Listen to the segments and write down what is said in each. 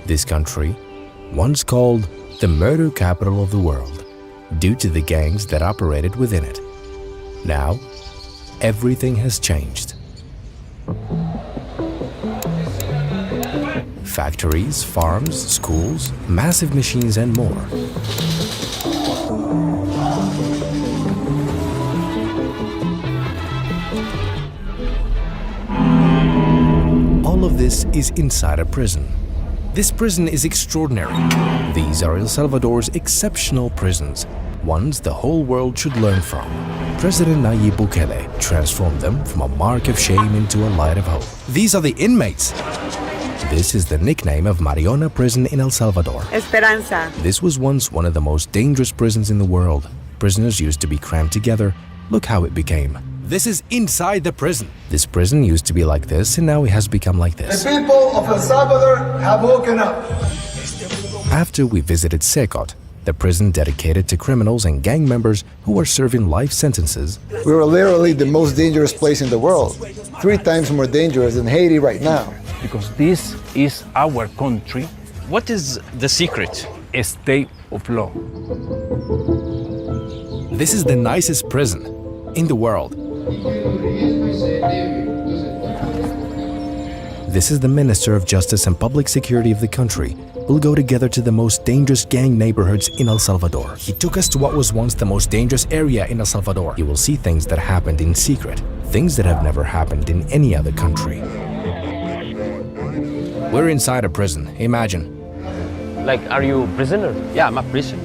This country, once called the murder capital of the world, due to the gangs that operated within it. Now, everything has changed. Factories, farms, schools, massive machines, and more. All of this is inside a prison. This prison is extraordinary. These are El Salvador's exceptional prisons, ones the whole world should learn from. President Naylb Bukele transformed them from a mark of shame into a light of hope. These are the inmates. This is the nickname of Mariona Prison in El Salvador. Esperanza. This was once one of the most dangerous prisons in the world. Prisoners used to be crammed together. Look how it became. This is inside the prison. This prison used to be like this, and now it has become like this. The people of El Salvador have woken up. After we visited Secot, the prison dedicated to criminals and gang members who are serving life sentences. We were literally the most dangerous place in the world. 3 times more dangerous than Haiti right now. Because this is our country. What is the secret? A state of law. This is the nicest prison in the world. This is the Minister of Justice and Public Security of the country. We'll go together to the most dangerous gang neighborhoods in El Salvador. He took us to what was once the most dangerous area in El Salvador. You will see things that happened in secret, things that have never happened in any other country. We're inside a prison, imagine. Like, are you a prisoner? Yeah, I'm a prisoner.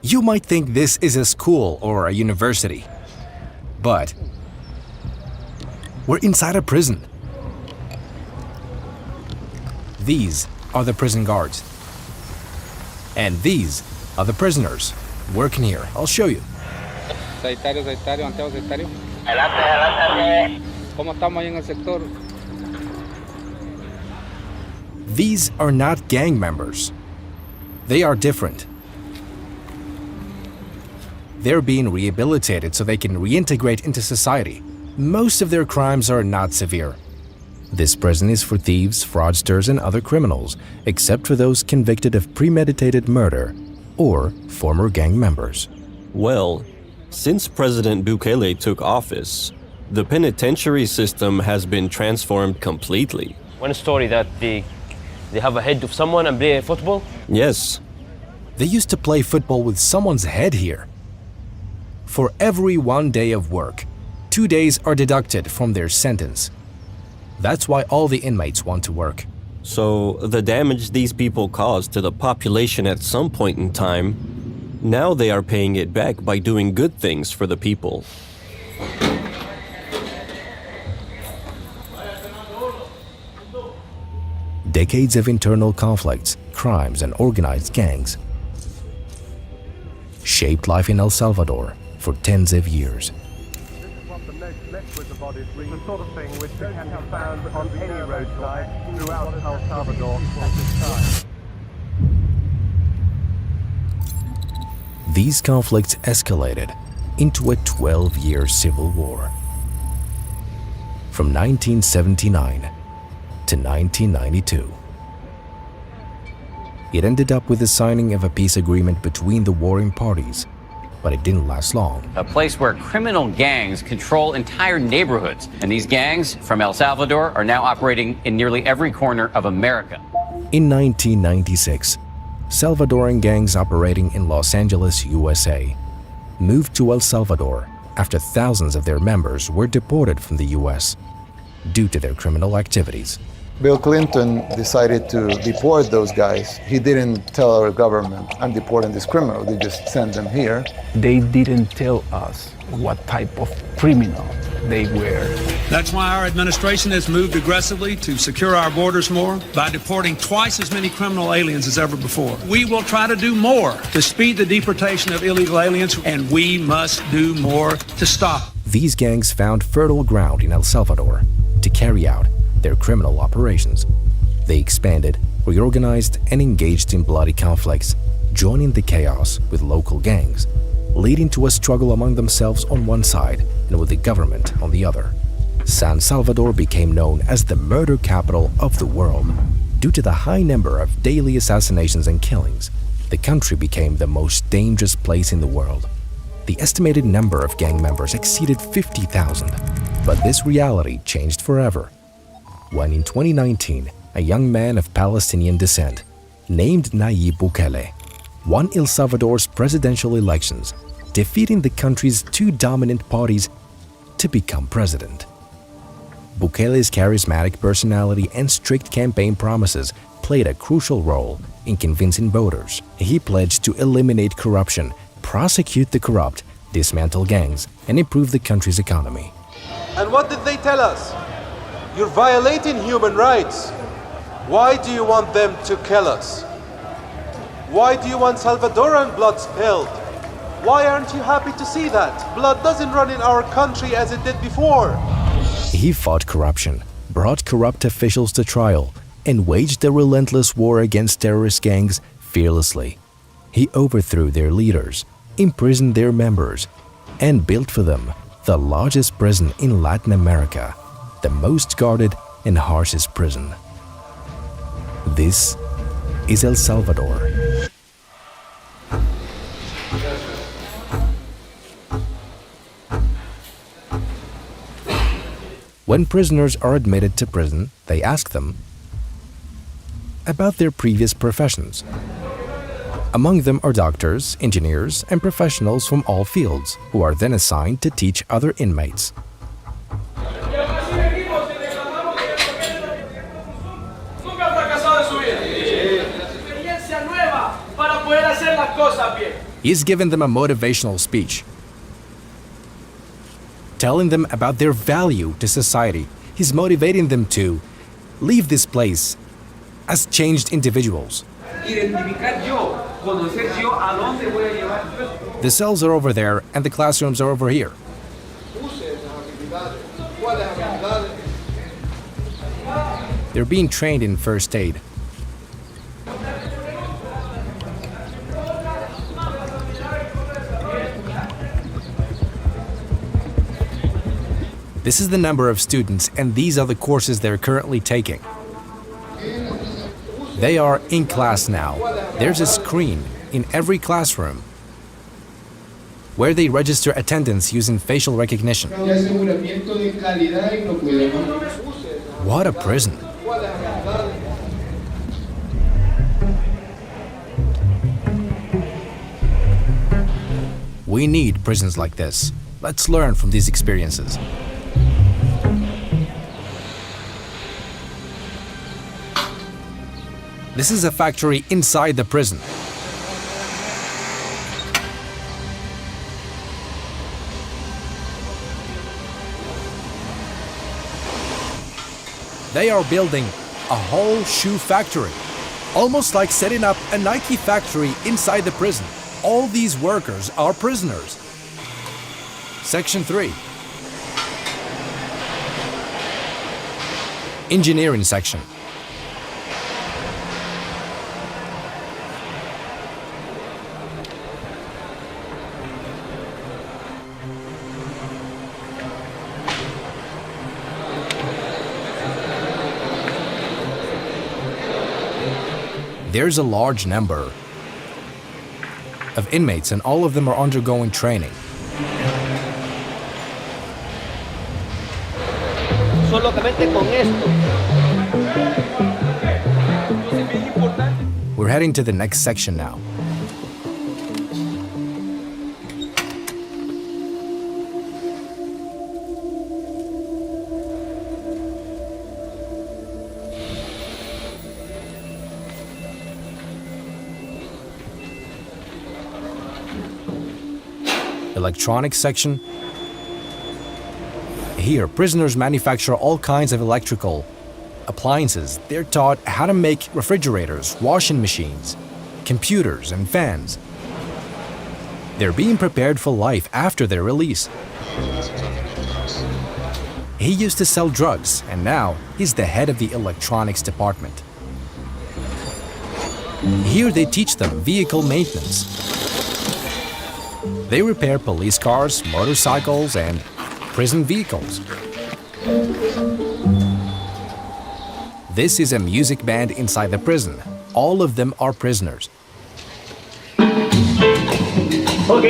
You might think this is a school or a university, but we're inside a prison. These are the prison guards. And these are the prisoners working here. I'll show you. These are not gang members. They are different. They're being rehabilitated so they can reintegrate into society. Most of their crimes are not severe. This prison is for thieves, fraudsters, and other criminals, except for those convicted of premeditated murder or former gang members. Well, since President Bukele took office, the penitentiary system has been transformed completely. One story that they have a head of someone and play football? Yes. They used to play football with someone's head here. For every 1 day of work, 2 days are deducted from their sentence. That's why all the inmates want to work. So the damage these people caused to the population at some point in time, now they are paying it back by doing good things for the people. Decades of internal conflicts, crimes, and organized gangs shaped life in El Salvador for tens of years. The sort of thing which can be found on any roadside throughout El Salvador at this time. These conflicts escalated into a 12-year civil war. From 1979 to 1992. It ended up with the signing of a peace agreement between the warring parties, but it didn't last long. A place where criminal gangs control entire neighborhoods. And these gangs from El Salvador are now operating in nearly every corner of America. In 1996, Salvadoran gangs operating in Los Angeles, USA, moved to El Salvador after thousands of their members were deported from the US due to their criminal activities. Bill Clinton decided to deport those guys. He didn't tell our government, I'm deporting this criminal. They just sent them here. They didn't tell us what type of criminal they were. That's why our administration has moved aggressively to secure our borders more by deporting twice as many criminal aliens as ever before. We will try to do more to speed the deportation of illegal aliens, and we must do more to stop. These gangs found fertile ground in El Salvador to carry out their criminal operations. They expanded, reorganized, and engaged in bloody conflicts, joining the chaos with local gangs, leading to a struggle among themselves on one side and with the government on the other. San Salvador became known as the murder capital of the world. Due to the high number of daily assassinations and killings, the country became the most dangerous place in the world. The estimated number of gang members exceeded 50,000, but this reality changed forever when in 2019, a young man of Palestinian descent, named Naylb Bukele, won El Salvador's presidential elections, defeating the country's two dominant parties to become president. Bukele's charismatic personality and strict campaign promises played a crucial role in convincing voters. He pledged to eliminate corruption, prosecute the corrupt, dismantle gangs, and improve the country's economy. And what did they tell us? You're violating human rights. Why do you want them to kill us? Why do you want Salvadoran blood spilled? Why aren't you happy to see that? Blood doesn't run in our country as it did before. He fought corruption, brought corrupt officials to trial, and waged a relentless war against terrorist gangs fearlessly. He overthrew their leaders, imprisoned their members, and built for them the largest prison in Latin America, the most guarded and harshest prison. This is El Salvador. When prisoners are admitted to prison, they ask them about their previous professions. Among them are doctors, engineers, and professionals from all fields, who are then assigned to teach other inmates. He's given them a motivational speech, telling them about their value to society. He's motivating them to leave this place as changed individuals. The cells are over there and the classrooms are over here. They're being trained in first aid. This is the number of students, and these are the courses they're currently taking. They are in class now. There's a screen in every classroom where they register attendance using facial recognition. What a prison! We need prisons like this. Let's learn from these experiences. This is a factory inside the prison. They are building a whole shoe factory, almost like setting up a Nike factory inside the prison. All these workers are prisoners. Section 3. Engineering section. There's a large number of inmates, and all of them are undergoing training. We're heading to the next section now. Electronics section. Here, prisoners manufacture all kinds of electrical appliances. They're taught how to make refrigerators, washing machines, computers, and fans. They're being prepared for life after their release. He used to sell drugs, and now he's the head of the electronics department. Here they teach them vehicle maintenance. They repair police cars, motorcycles, and prison vehicles. This is a music band inside the prison. All of them are prisoners. Ok,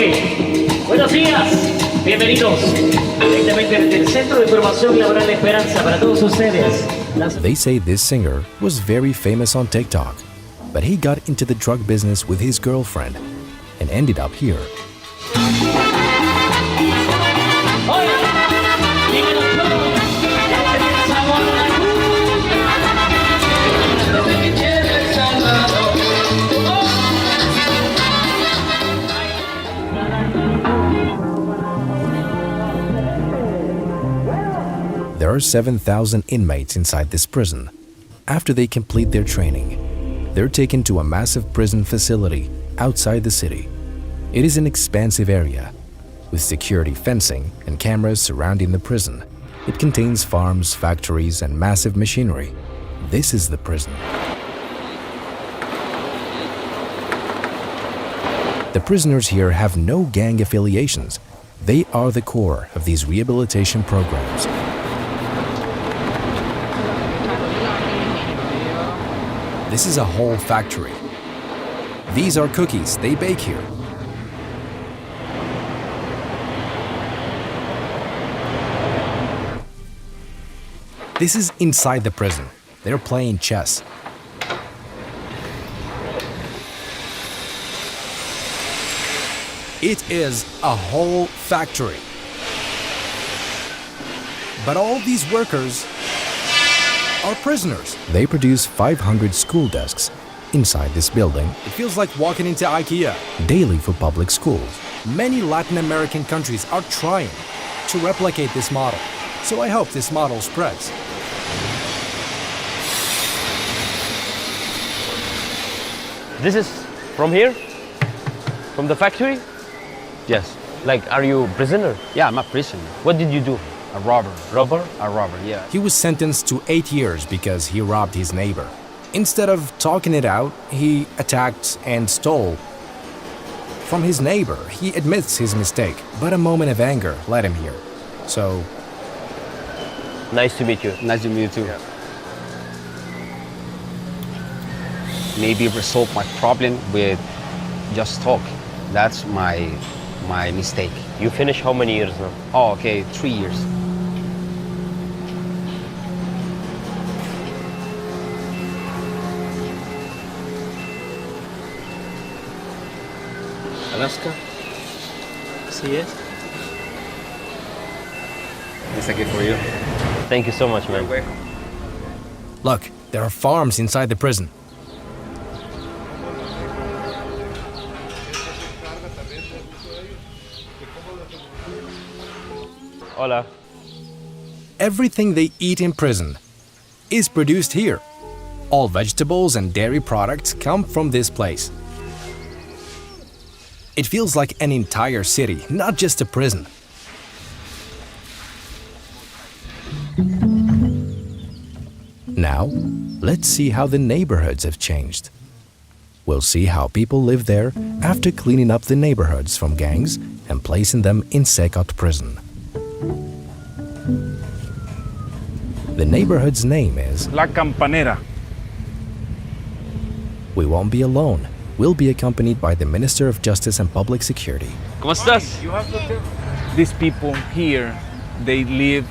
buenos días, bienvenidos directamente desde el Centro de Formación Laboral de Esperanza para todos ustedes. They say this singer was very famous on TikTok, but he got into the drug business with his girlfriend and ended up here. There are 7,000 inmates inside this prison. After they complete their training, they're taken to a massive prison facility outside the city. It is an expansive area with security fencing and cameras surrounding the prison. It contains farms, factories, and massive machinery. This is the prison. The prisoners here have no gang affiliations. They are the core of these rehabilitation programs. This is a whole factory. These are cookies they bake here. This is inside the prison. They're playing chess. It is a whole factory. But all these workers are prisoners. They produce 500 school desks inside this building. It feels like walking into IKEA. Daily for public schools. Many Latin American countries are trying to replicate this model. So I hope this model spreads. This is from here? From the factory? Yes. Like, are you a prisoner? Yeah, I'm a prisoner. What did you do? A robber. Robber? A robber, yeah. He was sentenced to 8 years because he robbed his neighbor. Instead of talking it out, he attacked and stole from his neighbor. He admits his mistake, but a moment of anger led him here. So, Nice to meet you. Nice to meet you too. Maybe resolve my problem with just talk. That's my mistake. You finish how many years now? Oh, okay, 3 years. Alaska? Así es. It's a gift for you. Thank you so much, man. look, there are farms inside the prison. Hola. Everything they eat in prison is produced here. All vegetables and dairy products come from this place. It feels like an entire city, not just a prison. Now, let's see how the neighborhoods have changed. We'll see how people live there after cleaning up the neighborhoods from gangs and placing them in Secot prison. The neighborhood's name is La Campanera. We won't be alone. We'll be accompanied by the Minister of Justice and Public Security. ¿Cómo estás? These people here, they live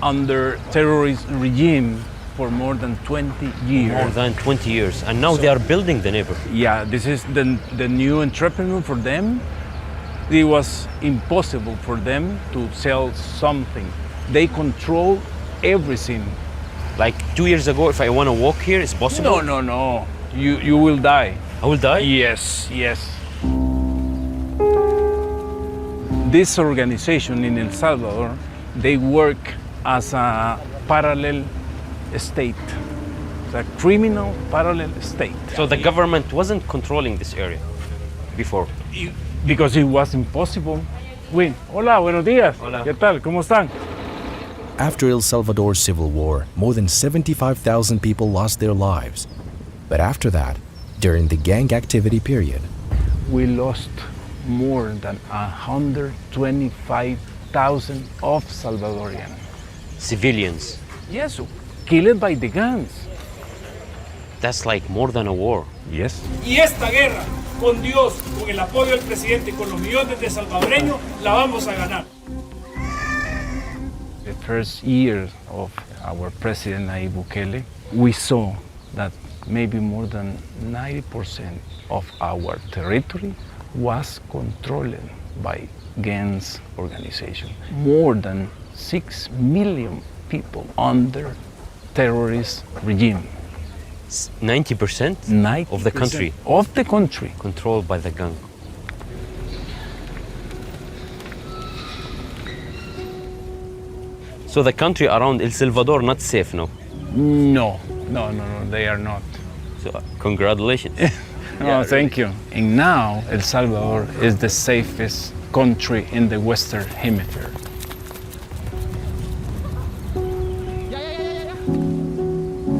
under terrorist regime for more than 20 years. More than 20 years. And now they are building the neighborhood. Yeah, this is the new entrepreneur for them. It was impossible for them to sell something. They control everything. Like 2 years ago, if I want to walk here, it's possible? No. You will die. I will die? Yes. This organization in El Salvador, they work as a parallel state. It's a criminal parallel state. So the government wasn't controlling this area before? Because it was impossible. Hola, buenos días. Hola. ¿Qué tal? ¿Cómo están? After El Salvador's civil war, more than 75,000 people lost their lives. But after that, during the gang activity period, We lost more than 125,000 of Salvadorians. civilians. Yes, killed by the guns. That's like more than a war. Yes. Y esta guerra, con Dios, con el apoyo del presidente y con los millones de salvadoreños, la vamos a ganar. The first year of our president Naylb Bukele, we saw that maybe more than 90% of our territory was controlled by gangs organization. More than 6 million people under terrorist regime. 90%? 90% of the country? Of the country. Controlled by the gang. So the country around El Salvador not safe now? No, they are not. So congratulations. No, thank you. And now El Salvador is the safest country in the Western Hemisphere.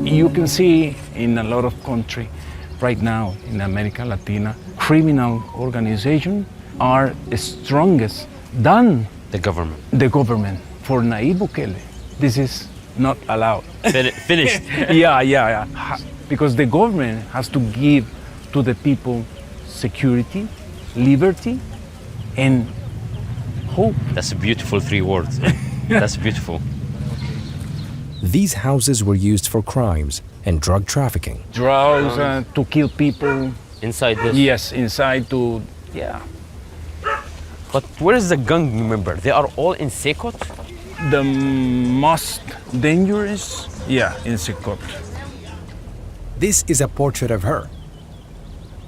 You can see in a lot of countries right now in America Latina, criminal organizations are strongest than the government. The government. For Naylb Bukele, this is not allowed. Finished. Yeah. Because the government has to give to the people security, liberty, and hope. That's beautiful 3 words. That's beautiful. These houses were used for crimes and drug trafficking. Drugs to kill people. Inside this? Yes, inside to, yeah. But where is the gang member? They are all in Secot? The most dangerous, in Secot. This is a portrait of her.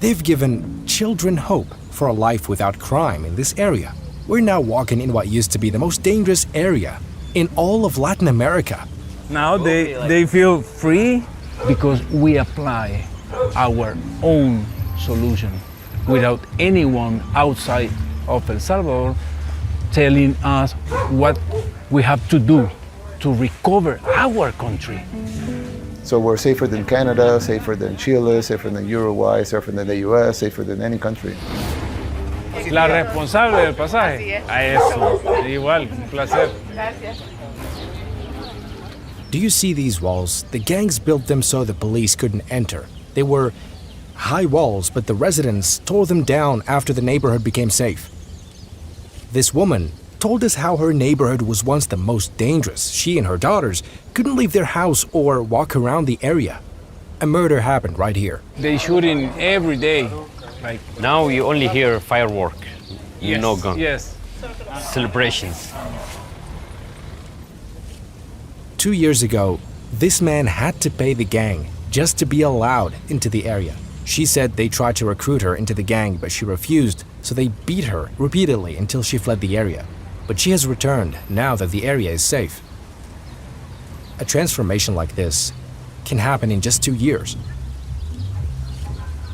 They've given children hope for a life without crime in this area. We're now walking in what used to be the most dangerous area in all of Latin America. Now they feel free because we apply our own solution without anyone outside of El Salvador telling us what we have to do to recover our country. So we're safer than Canada, safer than Chile, safer than Uruguay, safer than the US, safer than any country. La responsable del pasaje. A eso. Igual, un placer. Gracias. Do you see these walls? The gangs built them so the police couldn't enter. They were high walls, but the residents tore them down after the neighborhood became safe. This woman told us how her neighborhood was once the most dangerous. She and her daughters couldn't leave their house or walk around the area. A murder happened right here. They shooting every day. Like now you only hear firework. Yes, no gun. Yes. Celebrations. 2 years ago, this man had to pay the gang just to be allowed into the area. She said they tried to recruit her into the gang, but she refused, so they beat her repeatedly until she fled the area. But she has returned now that the area is safe. A transformation like this can happen in just 2 years.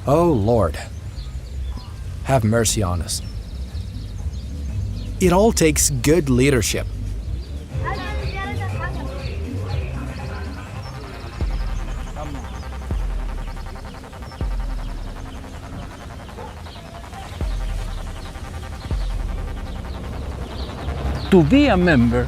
Oh Lord, have mercy on us. It all takes good leadership. To be a member,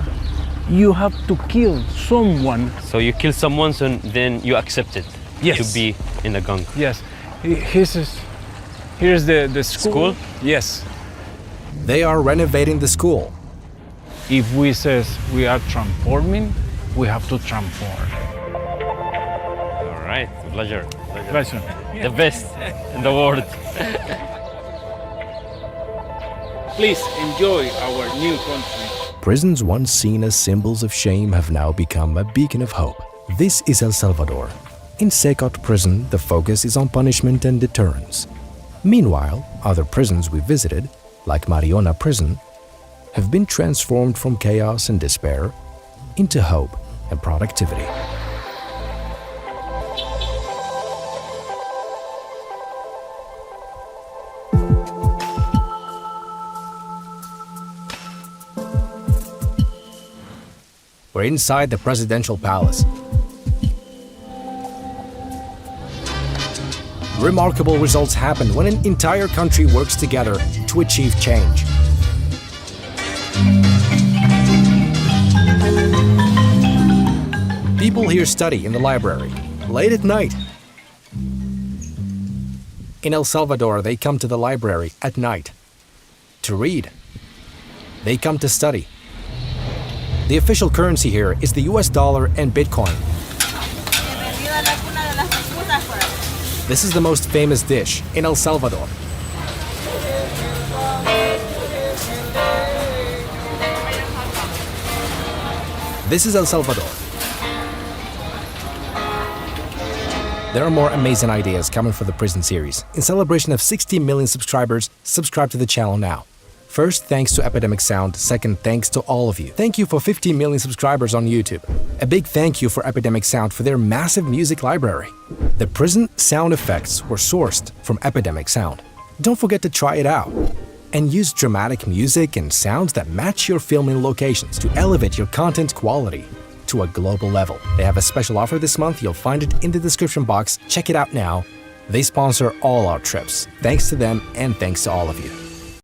you have to kill someone. So you kill someone, so then you accept it to be in the gang. Yes. Here's the school. Yes. They are renovating the school. If we says we are transforming, we have to transform. All right, pleasure. Pleasure. The best in the world. Please enjoy our new country. Prisons once seen as symbols of shame have now become a beacon of hope. This is El Salvador. In Secot prison, the focus is on punishment and deterrence. Meanwhile, other prisons we visited, like Mariona prison, have been transformed from chaos and despair into hope and productivity. We're inside the presidential palace. Remarkable results happen when an entire country works together to achieve change. People here study in the library, late at night. In El Salvador, they come to the library at night to read. They come to study. The official currency here is the US dollar and Bitcoin. This is the most famous dish in El Salvador. This is El Salvador. There are more amazing ideas coming for the prison series. In celebration of 60 million subscribers, subscribe to the channel now. First, thanks to Epidemic Sound. Second, thanks to all of you. Thank you for 15 million subscribers on YouTube. A big thank you for Epidemic Sound for their massive music library. The prison sound effects were sourced from Epidemic Sound. Don't forget to try it out. And use dramatic music and sounds that match your filming locations to elevate your content quality to a global level. They have a special offer this month. You'll find it in the description box. Check it out now. They sponsor all our trips. Thanks to them and thanks to all of you.